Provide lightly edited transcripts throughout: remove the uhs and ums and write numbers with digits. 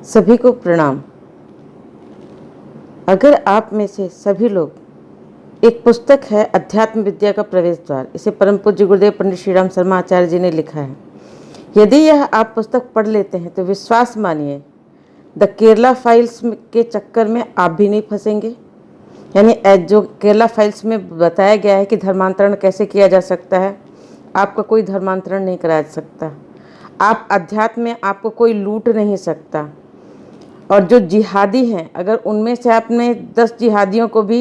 सभी को प्रणाम। अगर आप में से सभी लोग, एक पुस्तक है अध्यात्म विद्या का प्रवेश द्वार, इसे परम पूज्य गुरुदेव पंडित श्री राम शर्मा आचार्य जी ने लिखा है। यदि यह आप पुस्तक पढ़ लेते हैं तो विश्वास मानिए द केरला फाइल्स के चक्कर में आप भी नहीं फंसेंगे। यानी जो केरला फाइल्स में बताया गया है कि धर्मांतरण कैसे किया जा सकता है, आपका कोई धर्मांतरण नहीं कराया जा सकता। आप अध्यात्म में आपको कोई लूट नहीं सकता। और जो जिहादी हैं, अगर उनमें से आपने 10 जिहादियों को भी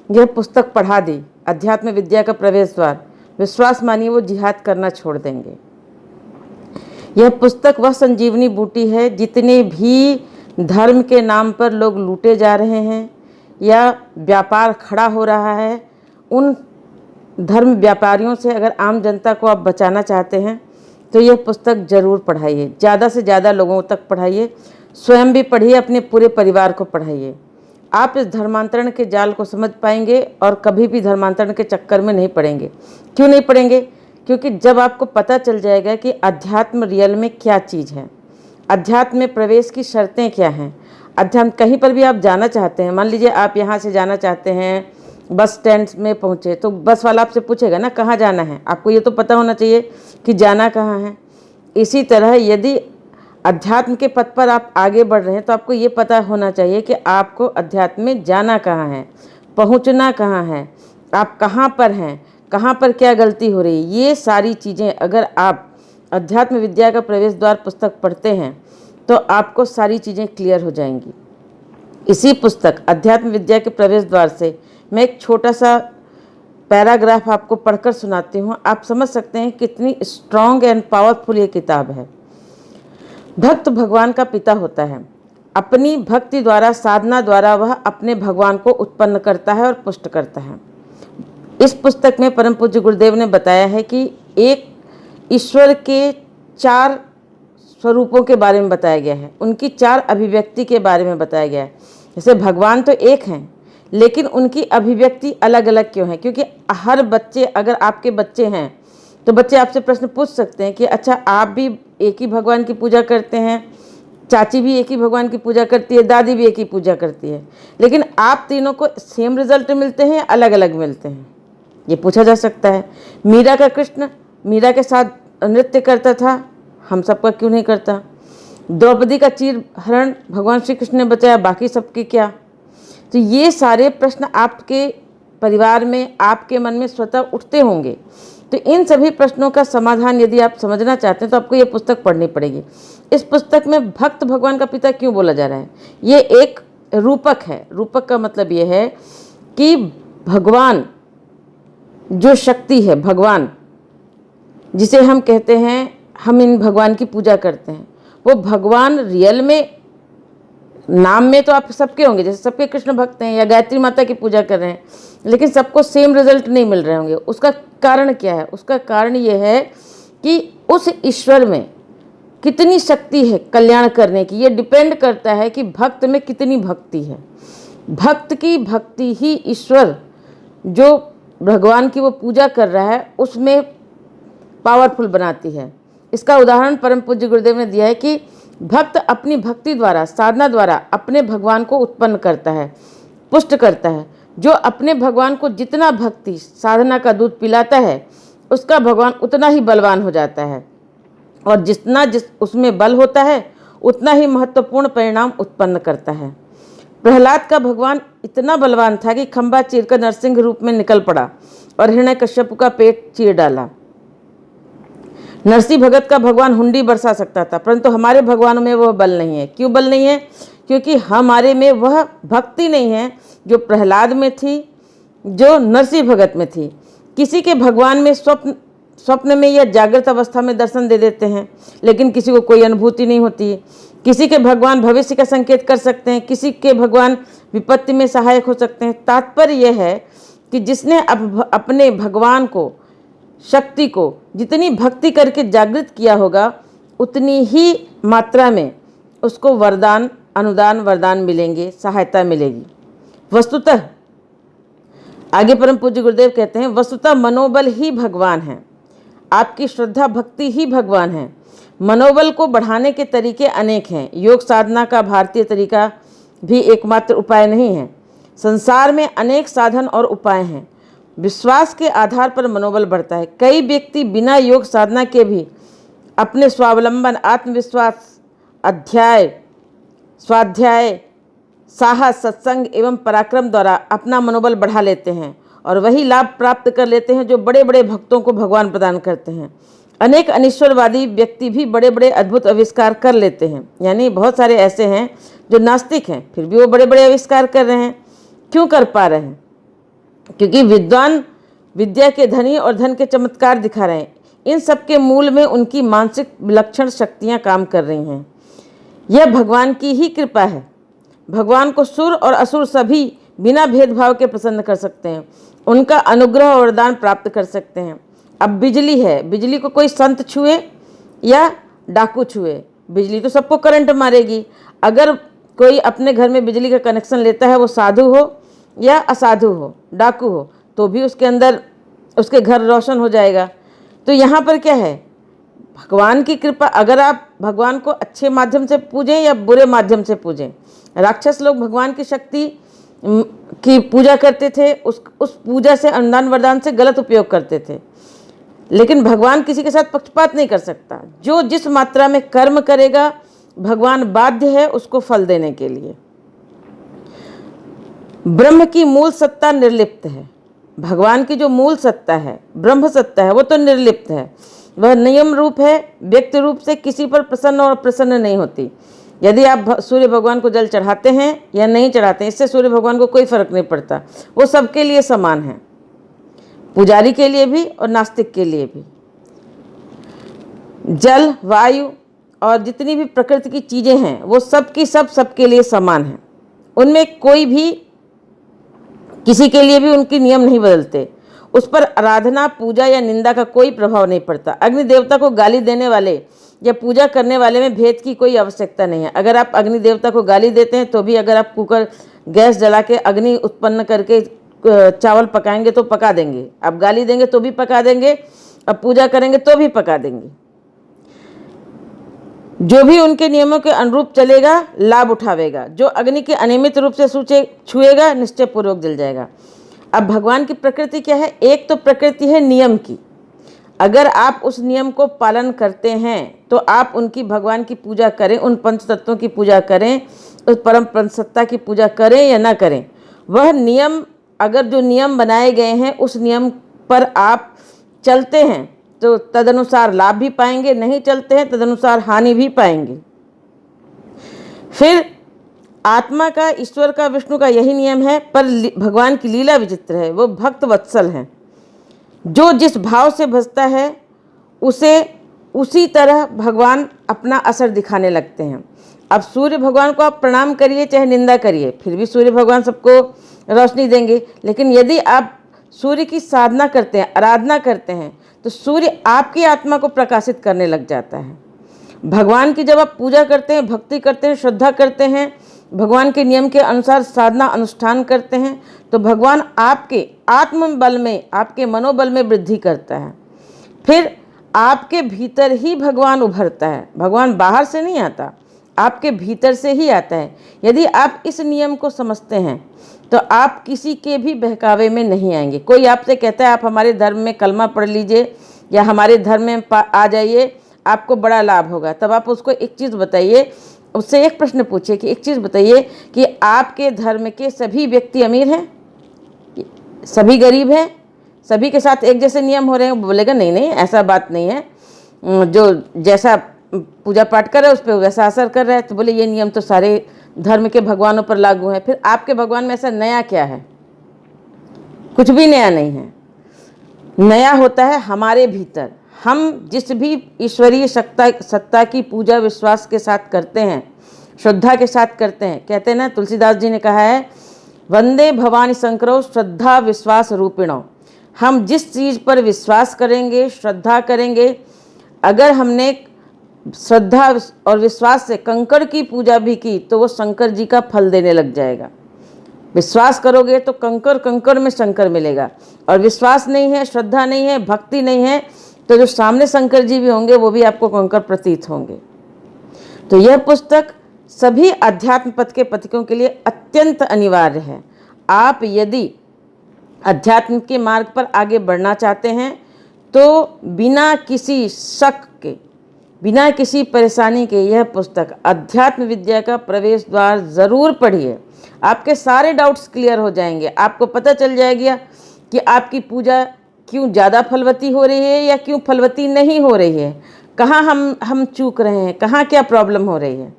यह पुस्तक पढ़ा दी, अध्यात्म विद्या का प्रवेश द्वार, विश्वास मानिए वो जिहाद करना छोड़ देंगे। यह पुस्तक वह संजीवनी बूटी है। जितने भी धर्म के नाम पर लोग लूटे जा रहे हैं या व्यापार खड़ा हो रहा है, उन धर्म व्यापारियों से अगर आम जनता को आप बचाना चाहते हैं तो यह पुस्तक ज़रूर पढ़ाइए। ज़्यादा से ज़्यादा लोगों तक पढ़ाइए, स्वयं भी पढ़िए, अपने पूरे परिवार को पढ़ाइए। आप इस धर्मांतरण के जाल को समझ पाएंगे और कभी भी धर्मांतरण के चक्कर में नहीं पड़ेंगे। क्यों नहीं पड़ेंगे? क्योंकि जब आपको पता चल जाएगा कि अध्यात्म रियल में क्या चीज़ है, अध्यात्म में प्रवेश की शर्तें क्या हैं। अध्यात्म कहीं पर भी आप जाना चाहते हैं, मान लीजिए आप यहाँ से जाना चाहते हैं, बस स्टैंड में पहुँचे तो बस वाला आपसे पूछेगा ना कहाँ जाना है, आपको ये तो पता होना चाहिए कि जाना कहाँ है। इसी तरह यदि अध्यात्म के पथ पर आप आगे बढ़ रहे हैं तो आपको ये पता होना चाहिए कि आपको अध्यात्म में जाना कहाँ है, पहुँचना कहाँ है, आप कहाँ पर हैं, कहाँ पर क्या गलती हो रही है। ये सारी चीज़ें अगर आप अध्यात्म विद्या का प्रवेश द्वार पुस्तक पढ़ते हैं तो आपको सारी चीज़ें क्लियर हो जाएंगी। इसी पुस्तक अध्यात्म विद्या के प्रवेश द्वार से मैं एक छोटा सा पैराग्राफ आपको पढ़कर सुनाती हूँ। आप समझ सकते हैं कितनी स्ट्रॉन्ग एंड पावरफुल ये किताब है। भक्त भगवान का पिता होता है। अपनी भक्ति द्वारा, साधना द्वारा वह अपने भगवान को उत्पन्न करता है और पुष्ट करता है। इस पुस्तक में परम पूज्य गुरुदेव ने बताया है कि एक ईश्वर के 4 स्वरूपों के बारे में बताया गया है, उनकी 4 अभिव्यक्ति के बारे में बताया गया है। जैसे भगवान तो एक हैं, लेकिन उनकी अभिव्यक्ति अलग अलग क्यों है? क्योंकि हर बच्चे, अगर आपके बच्चे हैं तो बच्चे आपसे प्रश्न पूछ सकते हैं कि अच्छा आप भी एक ही भगवान की पूजा करते हैं, चाची भी एक ही भगवान की पूजा करती है, दादी भी एक ही पूजा करती है, लेकिन आप तीनों को सेम रिजल्ट मिलते हैं, अलग अलग मिलते हैं? ये पूछा जा सकता है। मीरा का कृष्ण मीरा के साथ नृत्य करता था, हम सबका क्यों नहीं करता? द्रौपदी का चीर हरण भगवान श्री कृष्ण ने बचाया, बाकी सबके क्या? तो ये सारे प्रश्न आपके परिवार में, आपके मन में स्वतः उठते होंगे। तो इन सभी प्रश्नों का समाधान यदि आप समझना चाहते हैं तो आपको ये पुस्तक पढ़नी पड़ेगी। इस पुस्तक में भक्त भगवान का पिता क्यों बोला जा रहा है? ये एक रूपक है। रूपक का मतलब ये है कि भगवान जो शक्ति है, भगवान जिसे हम कहते हैं, हम इन भगवान की पूजा करते हैं, वो भगवान रियल में, नाम में तो आप सबके होंगे, जैसे सबके कृष्ण भक्त हैं या गायत्री माता की पूजा कर रहे हैं, लेकिन सबको सेम रिजल्ट नहीं मिल रहे होंगे। उसका कारण क्या है? उसका कारण ये है कि उस ईश्वर में कितनी शक्ति है कल्याण करने की। ये डिपेंड करता है कि भक्त में कितनी भक्ति है। भक्त की भक्ति ही ईश्वर जो भगवान की वो पूजा कर रहा है उसमें पावरफुल बनाती है। इसका उदाहरण परम पूज्य गुरुदेव ने दिया है कि भक्त अपनी भक्ति द्वारा, साधना द्वारा अपने भगवान को उत्पन्न करता है, पुष्ट करता है। जो अपने भगवान को जितना भक्ति साधना का दूध पिलाता है उसका भगवान उतना ही बलवान हो जाता है, और जिस उसमें बल होता है उतना ही महत्वपूर्ण परिणाम उत्पन्न करता है। प्रहलाद का भगवान इतना बलवान था कि खंबा चीरकर नरसिंह रूप में निकल पड़ा और हिरण्यकश्यप का पेट चीर डाला। नरसिंह भगत का भगवान हुंडी बरसा सकता था, परंतु हमारे भगवानों में वह बल नहीं है। क्यों बल नहीं है? क्योंकि हमारे में वह भक्ति नहीं है जो प्रहलाद में थी, जो नरसिंह भगत में थी। किसी के भगवान में स्वप्न में या जागृत अवस्था में दर्शन दे देते हैं, लेकिन किसी को कोई अनुभूति नहीं होती है। किसी के भगवान भविष्य का संकेत कर सकते हैं, किसी के भगवान विपत्ति में सहायक हो सकते हैं। तात्पर्य यह है कि जिसने अपने भगवान को, शक्ति को जितनी भक्ति करके जागृत किया होगा, उतनी ही मात्रा में उसको वरदान, अनुदान, वरदान मिलेंगे, सहायता मिलेगी। वस्तुतः आगे परम पूज्य गुरुदेव कहते हैं, वस्तुतः मनोबल ही भगवान है, आपकी श्रद्धा भक्ति ही भगवान है। मनोबल को बढ़ाने के तरीके अनेक हैं। योग साधना का भारतीय तरीका भी एकमात्र उपाय नहीं है। संसार में अनेक साधन और उपाय हैं। विश्वास के आधार पर मनोबल बढ़ता है। कई व्यक्ति बिना योग साधना के भी अपने स्वावलंबन, आत्मविश्वास, स्वाध्याय, साहस, सत्संग एवं पराक्रम द्वारा अपना मनोबल बढ़ा लेते हैं और वही लाभ प्राप्त कर लेते हैं जो बड़े बड़े भक्तों को भगवान प्रदान करते हैं। अनेक अनिश्वरवादी व्यक्ति भी बड़े बड़े अद्भुत आविष्कार कर लेते हैं। यानी बहुत सारे ऐसे हैं जो नास्तिक हैं, फिर भी वो बड़े बड़े आविष्कार कर रहे हैं। क्यों कर पा रहे हैं? क्योंकि विद्वान विद्या के धनी और धन के चमत्कार दिखा रहे हैं। इन सब के मूल में उनकी मानसिक विलक्षण शक्तियाँ काम कर रही हैं। यह भगवान की ही कृपा है। भगवान को सुर और असुर सभी बिना भेदभाव के प्रसन्न कर सकते हैं। उनका अनुग्रह और वरदान प्राप्त कर सकते हैं। अब बिजली है, बिजली को कोई संत छुए या डाकू छुए, बिजली तो सबको करंट मारेगी। अगर कोई अपने घर में बिजली का कनेक्शन लेता है, वो साधु हो या असाधु हो, डाकू हो, तो भी उसके अंदर उसके घर रोशन हो जाएगा। तो यहाँ पर क्या है? भगवान की कृपा। अगर आप भगवान को अच्छे माध्यम से पूजें या बुरे माध्यम से पूजें, राक्षस लोग भगवान की शक्ति की पूजा करते थे, उस पूजा से, अनुदान वरदान से गलत उपयोग करते थे। लेकिन भगवान किसी के साथ पक्षपात नहीं कर सकता। जो जिस मात्रा में कर्म करेगा, भगवान बाध्य है उसको फल देने के लिए। ब्रह्म की मूल सत्ता निर्लिप्त है। भगवान की जो मूल सत्ता है, ब्रह्म सत्ता है, वो तो निर्लिप्त है। वह नियम रूप है, व्यक्त रूप से किसी पर प्रसन्न और प्रसन्न नहीं होती। यदि आप सूर्य भगवान को जल चढ़ाते हैं या नहीं चढ़ाते हैं, इससे सूर्य भगवान को कोई फर्क नहीं पड़ता। वो सबके लिए समान है, पुजारी के लिए भी और नास्तिक के लिए भी। जल, वायु और जितनी भी प्रकृति की चीज़ें हैं, वो सब की सब सबके लिए समान है। उनमें कोई भी किसी के लिए भी उनके नियम नहीं बदलते। उस पर आराधना, पूजा या निंदा का कोई प्रभाव नहीं पड़ता। अग्नि देवता को गाली देने वाले या पूजा करने वाले में भेद की कोई आवश्यकता नहीं है। अगर आप अग्नि देवता को गाली देते हैं तो भी, अगर आप कुकर गैस जला के अग्नि उत्पन्न करके चावल पकाएंगे तो पका देंगे, आप गाली देंगे तो भी पका देंगे, अब पूजा करेंगे तो भी पका देंगे। जो भी उनके नियमों के अनुरूप चलेगा, लाभ उठावेगा। जो अग्नि के अनियमित रूप से छुएगा, निश्चय पूर्वक जल जाएगा। अब भगवान की प्रकृति क्या है? एक तो प्रकृति है नियम की। अगर आप उस नियम को पालन करते हैं तो आप उनकी, भगवान की पूजा करें, उन पंच तत्वों की पूजा करें, उस परम पंचसत्ता की पूजा करें या ना करें, वह नियम, अगर जो नियम बनाए गए हैं उस नियम पर आप चलते हैं तो तदनुसार लाभ भी पाएंगे, नहीं चलते हैं तदनुसार हानि भी पाएंगे। फिर आत्मा का, ईश्वर का, विष्णु का यही नियम है। पर भगवान की लीला विचित्र है। वो भक्त वत्सल हैं। जो जिस भाव से भजता है उसे उसी तरह भगवान अपना असर दिखाने लगते हैं। अब सूर्य भगवान को आप प्रणाम करिए चाहे निंदा करिए, फिर भी सूर्य भगवान सबको रोशनी देंगे। लेकिन यदि आप सूर्य की साधना करते हैं, आराधना करते हैं, तो सूर्य आपकी आत्मा को प्रकाशित करने लग जाता है। भगवान की जब आप पूजा करते हैं, भक्ति करते हैं, श्रद्धा करते हैं, भगवान के नियम के अनुसार साधना अनुष्ठान करते हैं, तो भगवान आपके आत्मबल में, आपके मनोबल में वृद्धि करता है। फिर आपके भीतर ही भगवान उभरता है। भगवान बाहर से नहीं आता, आपके भीतर से ही आता है। यदि आप इस नियम को समझते हैं तो आप किसी के भी बहकावे में नहीं आएंगे। कोई आपसे कहता है आप हमारे धर्म में कलमा पढ़ लीजिए या हमारे धर्म में आ जाइए, आपको बड़ा लाभ होगा, तब आप उसको एक चीज़ बताइए, उससे एक प्रश्न पूछिए कि एक चीज़ बताइए कि आपके धर्म के सभी व्यक्ति अमीर हैं, सभी गरीब हैं, सभी के साथ एक जैसे नियम हो रहे हैं? वो बोलेगा नहीं नहीं, ऐसा बात नहीं है, जो जैसा पूजा पाठ कर रहा है उस पर वैसा असर कर रहा है। तो बोले ये नियम तो सारे धर्म के भगवानों पर लागू है। फिर आपके भगवान में ऐसा नया क्या है? कुछ भी नया नहीं है। नया होता है हमारे भीतर। हम जिस भी ईश्वरीय सत्ता की पूजा विश्वास के साथ करते हैं, श्रद्धा के साथ करते हैं, कहते हैं ना, तुलसीदास जी ने कहा है, वंदे भवानी शंकरो श्रद्धा विश्वास रूपिणो। हम जिस चीज़ पर विश्वास करेंगे, श्रद्धा करेंगे, अगर हमने श्रद्धा और विश्वास से कंकड़ की पूजा भी की तो वो शंकर जी का फल देने लग जाएगा। विश्वास करोगे तो कंकड़ कंकड़ में शंकर मिलेगा, और विश्वास नहीं है, श्रद्धा नहीं है, भक्ति नहीं है, तो जो सामने शंकर जी भी होंगे वो भी आपको कंकर प्रतीत होंगे। तो यह पुस्तक सभी अध्यात्म पथ के पथिकों के लिए अत्यंत अनिवार्य है। आप यदि अध्यात्म के मार्ग पर आगे बढ़ना चाहते हैं तो बिना किसी शक के, बिना किसी परेशानी के यह पुस्तक अध्यात्म विद्या का प्रवेश द्वार ज़रूर पढ़िए। आपके सारे डाउट्स क्लियर हो जाएंगे। आपको पता चल जाएगा कि आपकी पूजा क्यों ज़्यादा फलवती हो रही है या क्यों फलवती नहीं हो रही है, कहाँ हम चूक रहे हैं, कहाँ क्या प्रॉब्लम हो रही है।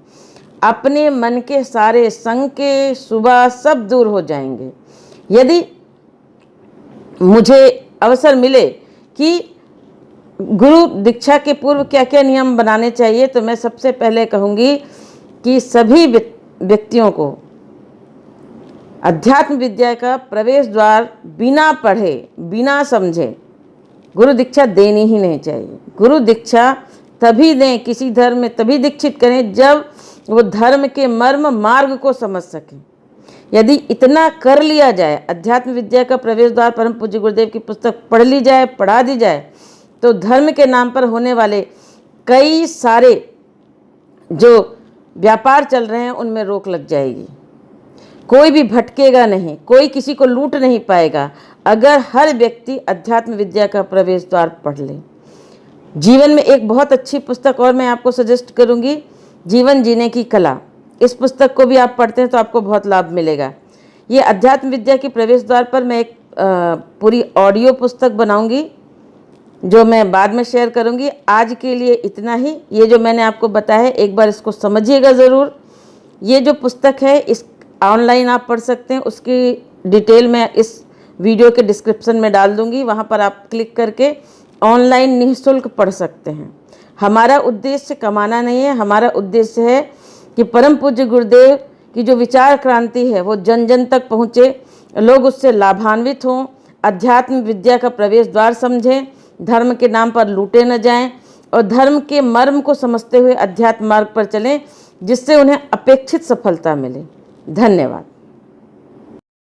अपने मन के सारे शंके सुबह सब दूर हो जाएंगे। यदि मुझे अवसर मिले कि गुरु दीक्षा के पूर्व क्या क्या नियम बनाने चाहिए, तो मैं सबसे पहले कहूँगी कि सभी व्यक्तियों को अध्यात्म विद्या का प्रवेश द्वार बिना पढ़े, बिना समझे गुरु दीक्षा देनी ही नहीं चाहिए। गुरु दीक्षा तभी दें, किसी धर्म में तभी दीक्षित करें जब वो धर्म के मर्म मार्ग को समझ सकें। यदि इतना कर लिया जाए, अध्यात्म विद्या का प्रवेश द्वार परम पूज्य गुरुदेव की पुस्तक पढ़ ली जाए, पढ़ा दी जाए, तो धर्म के नाम पर होने वाले कई सारे जो व्यापार चल रहे हैं उनमें रोक लग जाएगी। कोई भी भटकेगा नहीं, कोई किसी को लूट नहीं पाएगा अगर हर व्यक्ति अध्यात्म विद्या का प्रवेश द्वार पढ़ ले। जीवन में एक बहुत अच्छी पुस्तक और मैं आपको सजेस्ट करूंगी, जीवन जीने की कला। इस पुस्तक को भी आप पढ़ते हैं तो आपको बहुत लाभ मिलेगा। ये अध्यात्म विद्या के प्रवेश द्वार पर मैं एक पूरी ऑडियो पुस्तक बनाऊंगी जो मैं बाद में शेयर करूंगी। आज के लिए इतना ही। ये जो मैंने आपको बताया है एक बार इसको समझिएगा ज़रूर। ये जो पुस्तक है इस ऑनलाइन आप पढ़ सकते हैं, उसकी डिटेल मैं इस वीडियो के डिस्क्रिप्शन में डाल दूंगी, वहाँ पर आप क्लिक करके ऑनलाइन निःशुल्क पढ़ सकते हैं। हमारा उद्देश्य कमाना नहीं है, हमारा उद्देश्य है कि परम पूज्य गुरुदेव की जो विचार क्रांति है वो जन जन तक पहुँचे, लोग उससे लाभान्वित हों, अध्यात्म विद्या का प्रवेश द्वार समझें, धर्म के नाम पर लूटे न जाएं और धर्म के मर्म को समझते हुए अध्यात्म मार्ग पर चलें, जिससे उन्हें अपेक्षित सफलता मिले। धन्यवाद।